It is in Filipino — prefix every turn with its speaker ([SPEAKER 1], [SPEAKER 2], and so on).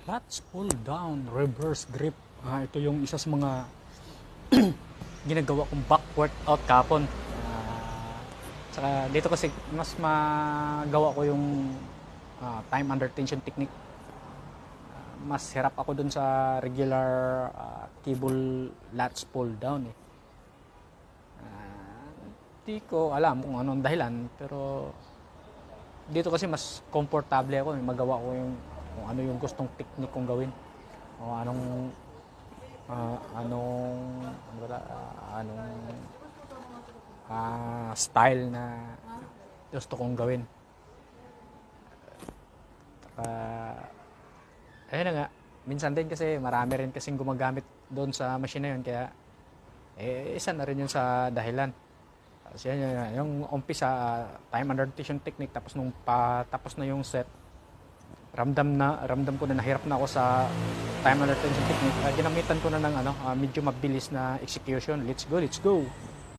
[SPEAKER 1] Latch pull down, reverse grip. Ito yung isa sa mga ginagawa kong back workout kapon. Saka dito kasi mas magawa ko yung time under tension technique. Mas hirap ako dun sa regular cable latch pull down eh. Di ko alam kung anong dahilan, pero dito kasi mas komportable ako, magawa ko yung kung ano yung gustong technique kong gawin o anong style na gusto kong gawin. Ayun na nga, minsan din kasi marami rin kasing gumagamit doon sa machine na yun, kaya isa na rin yun sa dahilan. Kasi yung umpisa time under tension technique, tapos nung patapos na yung set, ramdam ko na nahirap na ako sa time under tension technique. Ginamitan ko na ng medyo mabilis na execution. Let's go.